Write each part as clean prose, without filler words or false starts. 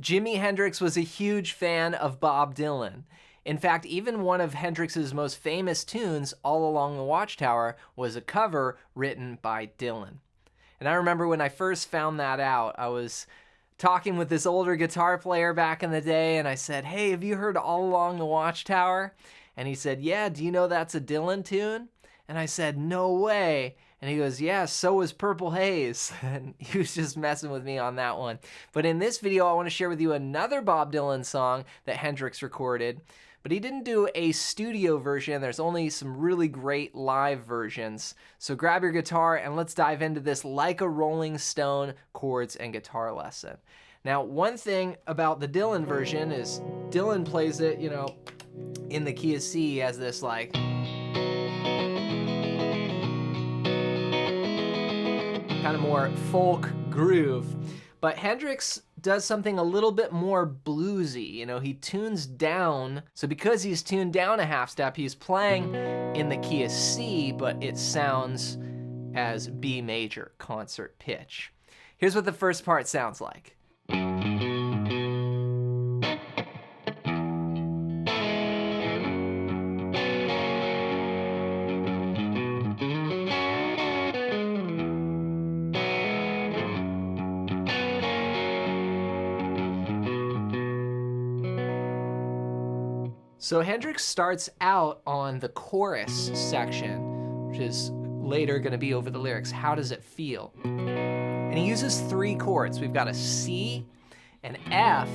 Jimi Hendrix was a huge fan of Bob Dylan. In fact, even one of Hendrix's most famous tunes, All Along the Watchtower, was a cover written by Dylan. And I remember when I first found that out, I was talking with this older guitar player back in the day, and I said, "Hey, have you heard All Along the Watchtower?" And he said, "Yeah, do you know that's a Dylan tune?" And I said, "No way." And he goes, "Yeah, so was Purple Haze." And he was just messing with me on that one. But in this video, I want to share with you another Bob Dylan song that Hendrix recorded. But he didn't do a studio version. There's only some really great live versions. So grab your guitar and let's dive into this Like a Rolling Stone chords and guitar lesson. Now, one thing about the Dylan version is Dylan plays it, you know, in the key of C as this like kind of more folk groove. But Hendrix does something a little bit more bluesy. You know, he tunes down. So because he's tuned down a half step, he's playing in the key of C, but it sounds as B major concert pitch. Here's what the first part sounds like. So Hendrix starts out on the chorus section, which is later going to be over the lyrics. How does it feel? And he uses three chords. We've got a C, an F,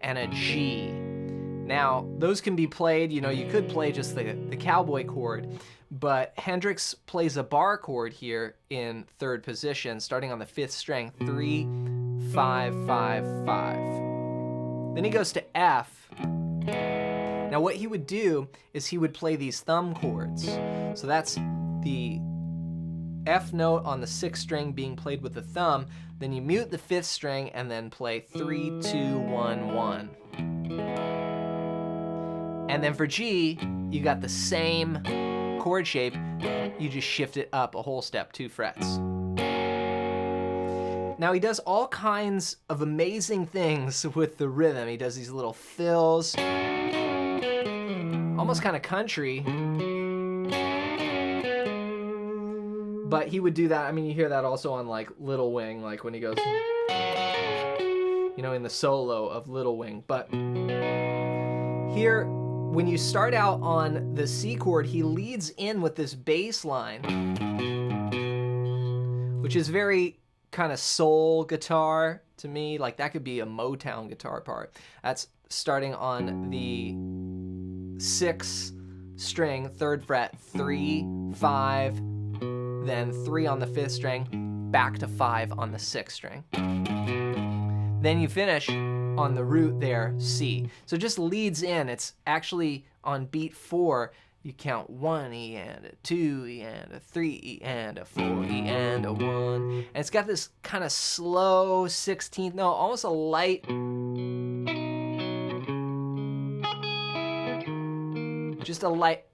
and a G. Now, those can be played, you know, you could play just the cowboy chord, but Hendrix plays a bar chord here in third position, starting on the 5th string, 3, 5, 5, 5. Then he goes to F. Now what he would do is he would play these thumb chords. So that's the F note on the 6th string being played with the thumb. Then you mute the 5th string and then play 3, 2, 1, 1. And then for G, you got the same chord shape. You just shift it up a whole step, 2 frets. Now he does all kinds of amazing things with the rhythm. He does these little fills. Almost kind of country, but he would do that. I mean, you hear that also on like Little Wing, like when he goes, you know, in the solo of Little Wing. But here, when you start out on the C chord, he leads in with this bass line, which is very kind of soul guitar to me. Like that could be a Motown guitar part. That's starting on the 6th string, 3rd fret, 3, 5, then 3 on the 5th string, back to 5 on the 6th string. Then you finish on the root there, C. So it just leads in. It's actually on beat 4, you count 1 E and a 2 E and a 3 E and a 4 E and a 1. And it's got this kind of slow 16th note, almost a light, just a light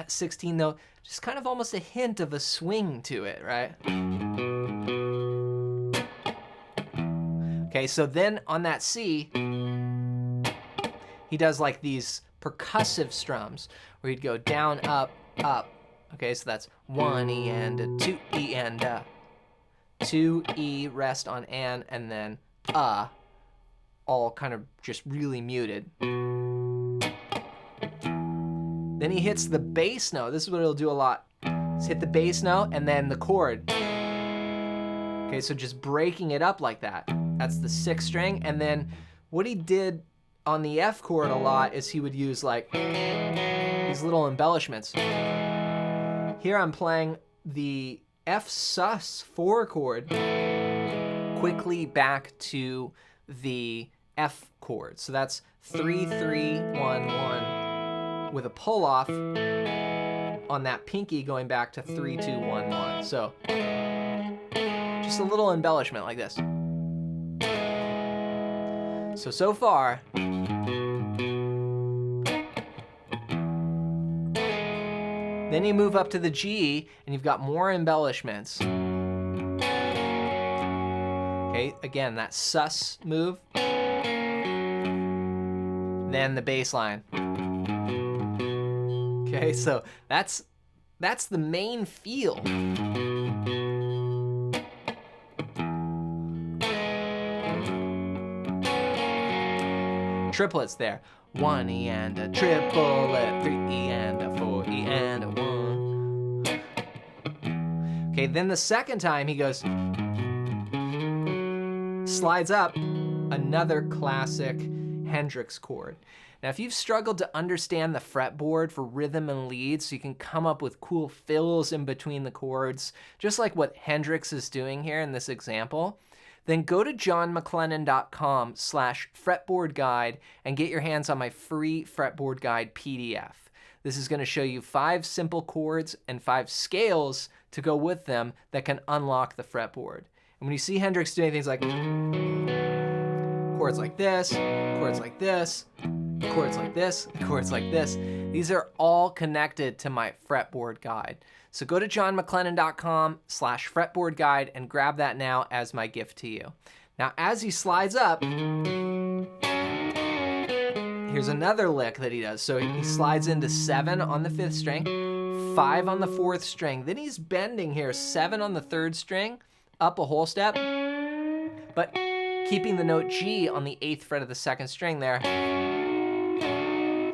16 note, just kind of almost a hint of a swing to it, right? Okay, so then on that C, he does like these percussive strums where he'd go down, up, up. Okay, so that's 1 E and a 2 E and a 2 E, rest on and then all kind of just really muted. Then he hits the bass note. This is what he'll do a lot. Just hit the bass note and then the chord. Okay, so just breaking it up like that. That's the 6th string. And then what he did on the F chord a lot is he would use like these little embellishments. Here I'm playing the F sus4 chord quickly back to the F chord. So that's 3, 3, 1, 1. With a pull off on that pinky going back to 3, 2, 1, 1. So just a little embellishment like this. So far. Then you move up to the G and you've got more embellishments. Okay, Okay, again, that sus move. Then the bass line. Okay, so that's the main feel. Triplets there. 1 E and a triplet, 3 E and a 4 E and a 1. Okay, then the second time he goes, slides up, another classic Hendrix chord. Now, if you've struggled to understand the fretboard for rhythm and lead so you can come up with cool fills in between the chords, just like what Hendrix is doing here in this example, then go to johnmcclennan.com/fretboard guide and get your hands on my free fretboard guide PDF. This is going to show you 5 simple chords and 5 scales to go with them that can unlock the fretboard. And when you see Hendrix doing things like chords like this, chords like this, chords like this, chords like this, these are all connected to my fretboard guide. So go to johnmcclennan.com/fretboard guide and grab that now as my gift to you. Now, as he slides up, here's another lick that he does. So he slides into 7 on the 5th string, 5 on the 4th string. Then he's bending here, 7 on the 3rd string, up a whole step, but keeping the note G on the 8th fret of the 2nd string there.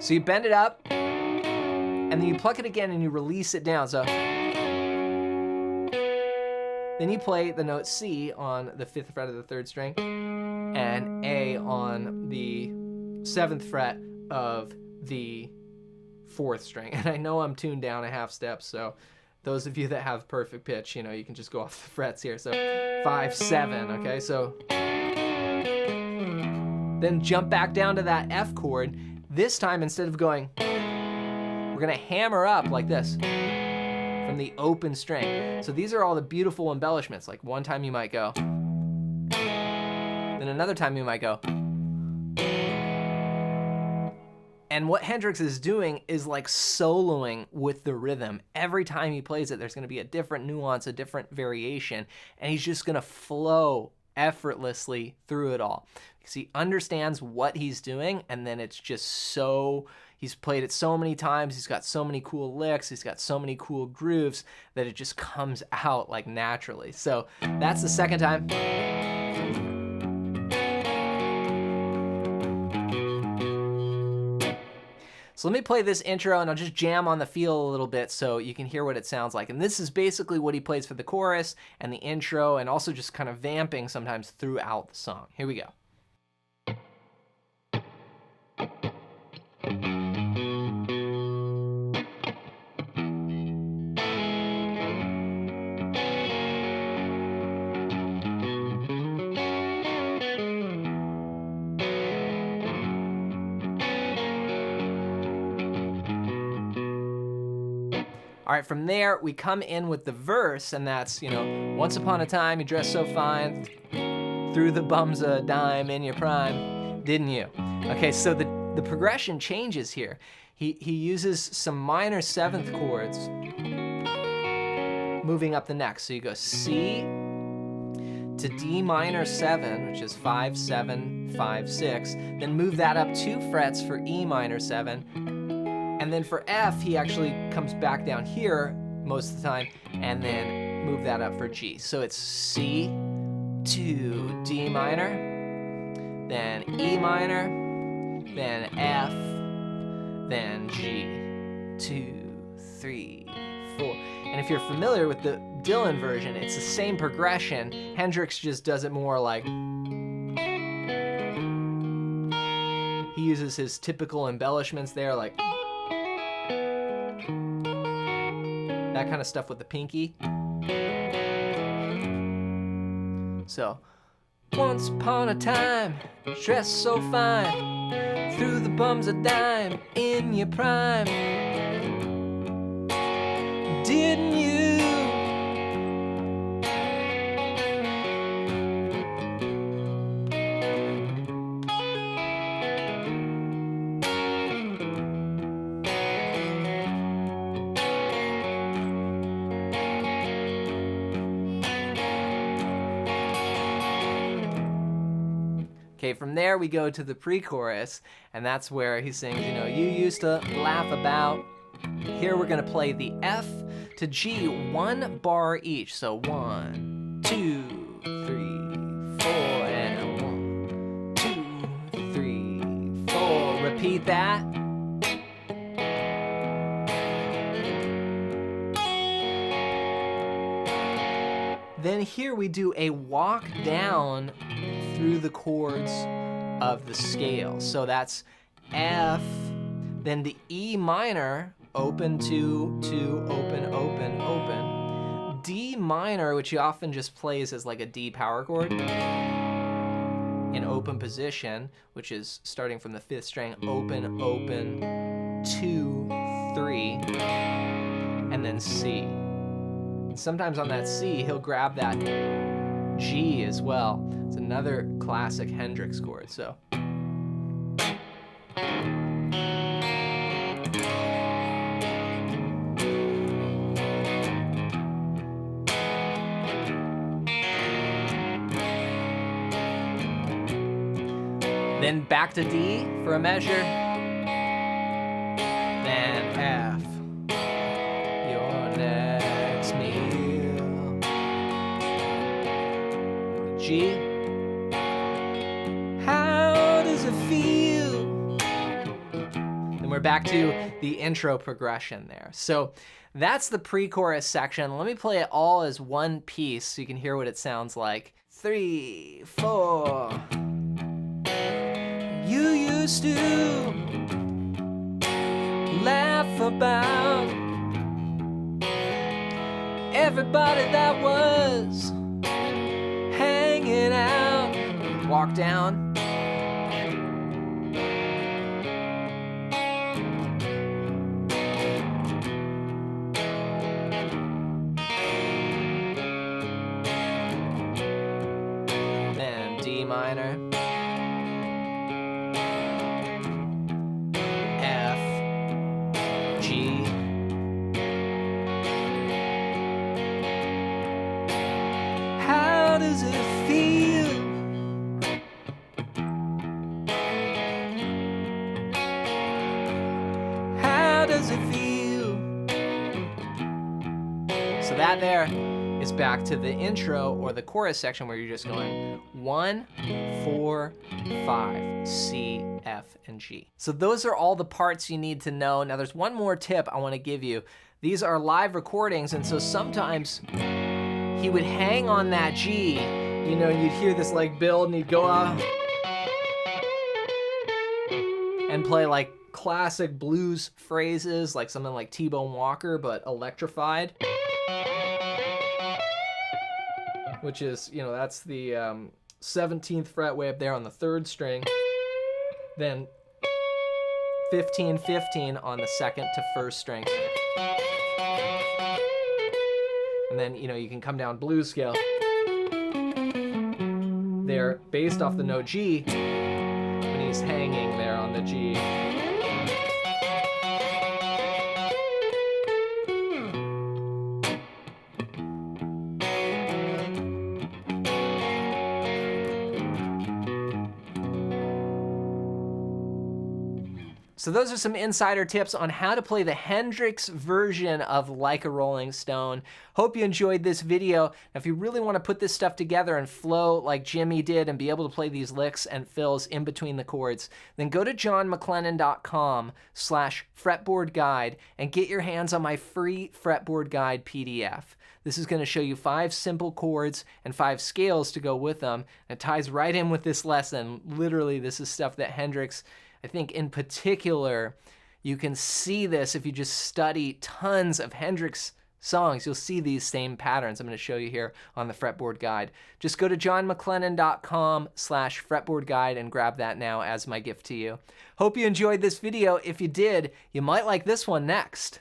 So you bend it up, and then you pluck it again and you release it down. So then you play the note C on the 5th fret of the 3rd string and A on the 7th fret of the 4th string. And I know I'm tuned down a half step, so those of you that have perfect pitch, you know, you can just go off the frets here. So 5, 7, okay? So then jump back down to that F chord. This time, instead of going, we're gonna hammer up like this from the open string. So these are all the beautiful embellishments. Like one time you might go, then another time you might go. And what Hendrix is doing is like soloing with the rhythm. Every time he plays it, there's gonna be a different nuance, a different variation, and he's just gonna flow effortlessly through it all. Because he understands what he's doing, and then it's just so, he's played it so many times, he's got so many cool licks, he's got so many cool grooves that it just comes out like naturally. So that's the second time. So let me play this intro and I'll just jam on the feel a little bit so you can hear what it sounds like. And this is basically what he plays for the chorus and the intro, and also just kind of vamping sometimes throughout the song. Here we go. All right, from there, we come in with the verse, and that's, you know, once upon a time you dressed so fine, threw the bums a dime in your prime, didn't you? Okay, so the progression changes here. He uses some minor 7th chords, moving up the neck. So you go C to D minor 7, which is 5, 7, 5, 6, then move that up 2 frets for E minor 7, and then for F, he actually comes back down here most of the time, and then move that up for G. So it's C to D minor, then E minor, then F, then G, 2, 3, 4. And if you're familiar with the Dylan version, it's the same progression. Hendrix just does it more like, he uses his typical embellishments there, like that kind of stuff with the pinky. So, once upon a time, dressed so fine, threw the bums a dime in your prime, didn't you? Okay, from there we go to the pre-chorus, and that's where he sings, you know, you used to laugh about. Here we're gonna play the F to G, 1 bar each. So 1, 2, 3, 4, and 1, 2, 3, 4. Repeat that. Then here we do a walk down through the chords of the scale. So that's F, then the E minor, open, 2, 2, open, open, open. D minor, which he often just plays as like a D power chord in open position, which is starting from the 5th string, open, open, 2, 3, and then C. Sometimes on that C, he'll grab that G as well. It's another classic Hendrix chord, so. Then back to D for a measure. Then F. Your next meal. G. How does it feel? Then we're back to the intro progression there. So that's the pre-chorus section. Let me play it all as one piece so you can hear what it sounds like. 3, 4. You used to laugh about everybody that was hanging out. Walk down. Then D minor. How does it feel? How does it feel? So that there is back to the intro or the chorus section where you're just going 1, 4, 5, C, F, and G. So those are all the parts you need to know. Now there's one more tip I want to give you. These are live recordings, and so sometimes he would hang on that G, you know, you'd hear this like build and he'd go out and play like classic blues phrases, like something like T-Bone Walker, but electrified. Which is, you know, that's the 17th fret way up there on the 3rd string. Then 15, 15 on the 2nd to 1st string. And then, you know, you can come down blues scale. They're based off the note G when he's hanging there on the G. So those are some insider tips on how to play the Hendrix version of Like a Rolling Stone. Hope you enjoyed this video. Now, if you really want to put this stuff together and flow like Jimmy did and be able to play these licks and fills in between the chords, then go to johnmclennan.com/fretboard guide and get your hands on my free fretboard guide PDF. This is going to show you 5 simple chords and 5 scales to go with them. It ties right in with this lesson. Literally, this is stuff that Hendrix, I think in particular, you can see this if you just study tons of Hendrix songs. You'll see these same patterns I'm going to show you here on the fretboard guide. Just go to johnmclennan.com/fretboard guide and grab that now as my gift to you. Hope you enjoyed this video. If you did, you might like this one next.